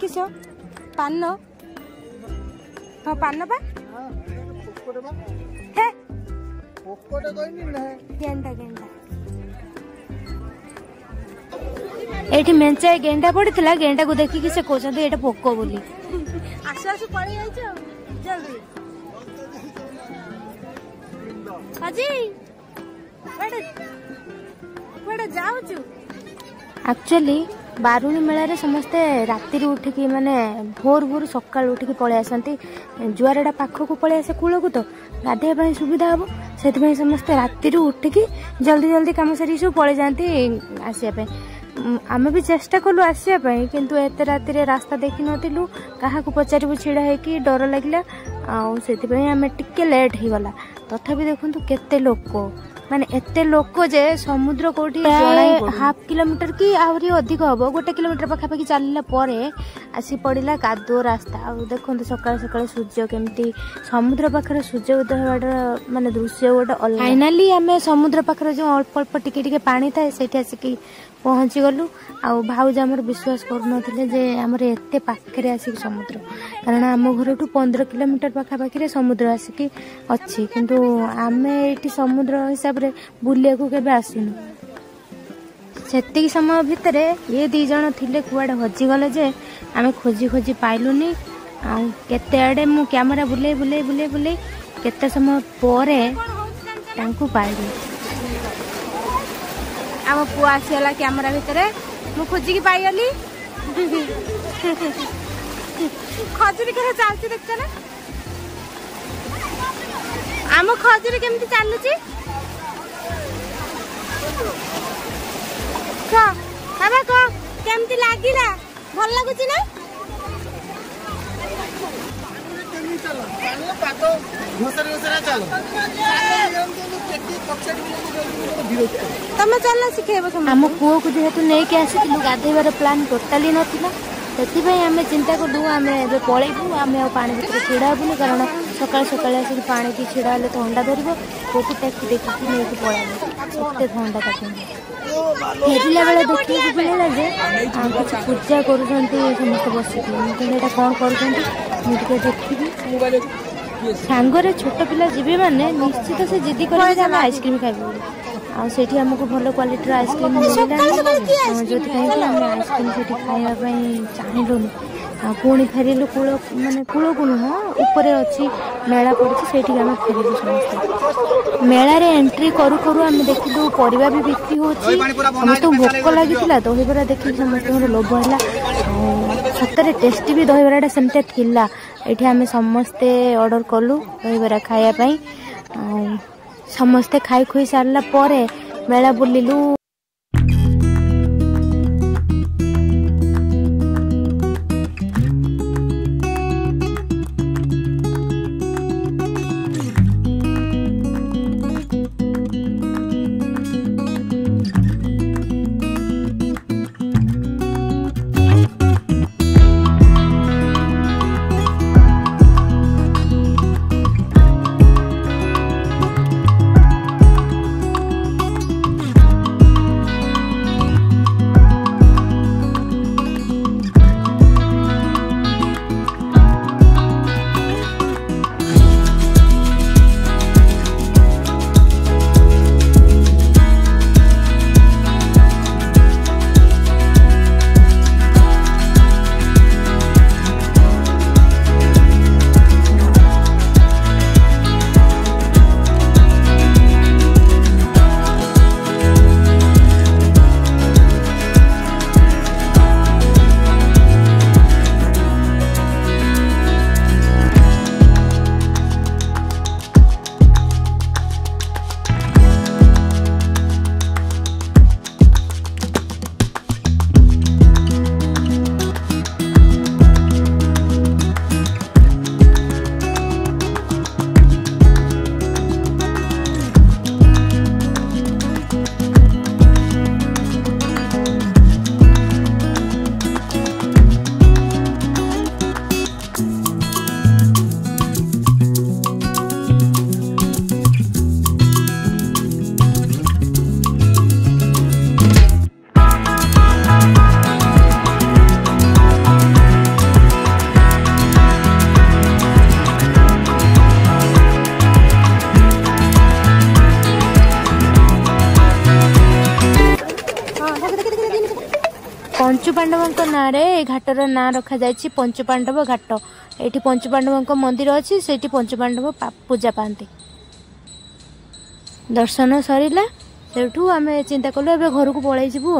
देखिस पान हाँ पान पा गेंडा गेंडा एठी मेंचाए गेंडा पड़िथिला गेंडा को देखि कि से कहते एटा पोक बोली आसु आसु पड़ी जाइछ जल्दी अजी बड़ा जाउछु एक्चुअली बारुणी मेला रे समस्ते राति उठिकी माने भोर भोर सकाल उठिकी पळे आसंती जुआरडा पाखो को पळे आसे कूल को तो गाधे पई सुविधा हबो सेति पई समस्ते राति उठिकी जल्दी जल्दी काम सरी सब पळे जानती आसिया पे आमे भी चेष्टा कलु आसिया पई किंतु एते राति रे रास्ता देखि नथिलु काहा को पचारिबु छिडा है कि डर लागला आ सेति पई आमे टिके लेट ही गला तथापि देखंतु केते लोक माने एते लोक जे समुद्र कोठी हाफ किलोमीटर की आहरी अधिक हबो 1 किलोमीटर पाखापाखि चलला परे आसी पड़िला कादो रास्ता आ देखंतु सकाळ सकाळ सूर्य केमती समुद्र पाखरे सूर्य उदय होबार माने दृश्य गोटे फाइनली आमे समुद्र पाखरे जो अल्प अल्प टिके टिके पानी थाए सेठी आसी पहुंची गलु आ भाउज हमर विश्वास करनथिले जे हमर एते पाखरे आसी समुद्र कारण आम घरठू 15 किलोमीटर पाखापाखि समुद्र आसिकी अच्छी किंतु आमे एठी समुद्र हिसाब रे बुलिया को केबे आसिनु सेति समय भितर ये दी जण थिले कुआडे हजी गले जे आमे खोजी खोजी पाइलुनी आ केते आडे मु कैमरा बुले बुले बुले बुले केते समय परे तांकू पाइली आम पुआ आसीगला कैमरा भितर मु खोजिकी पाइगली खजुरी के चलती देखते ना आम खजुरी केमती चलुची बाबा को केमती लागिला भल लागुची ना तमे चल सिखेब आम पुओ को जेहेतु नहीं के आसी गाधेबार प्लान टोटाली नथिला से आम चिंता कलु आम पलैबू आम पानी भितर छिड़ा हेबुनि कारण सकाल सकाल आसिक पानी की छिड़ा हेल्ले थंडा धर को टेकी देखिकी नहीं पलैबू एत थंडा काटे फेरला बेले देखिए मिलला जे कुछ पूजा कर समस्त बसिक कौन कर देखी सांगरे छोट पिला जीवे माने निश्चित से जिद्दी कर आइसक्रीम खाइबे आठी आमको भल क्वालिटी आइसक्रीम मिलला जो आइसक्रीम से खावाई चाहिलुन पुणी फेरिलु कूल माने कूल को नुह ऊपर अच्छी मेला पड़ी से आम फेरिलु समस्त मेला रे एंट्री करू करू आम देखिलु परिवा भी बिक्री होची समस्त भोक लगी दहीबरा देखिए समस्त लोभ है सतरे टेस्टी भी दहीबराटा सेमते थिला एठी आम समस्ते ऑर्डर कलु दहीबरा खाया समस्ते खाई खुई सारला परे मेला बुलिलु। पंचुपांडवों नाँ रे घाटर ना रखा जायछि पंचुपांडव घाट। एठी पंचुपांडवों मंदिर अछि, सेठी पंचुपांडव पूजा पाती। दर्शन सरिला सेठू आमे चिंता कलु एबे घर को पळै जिवु।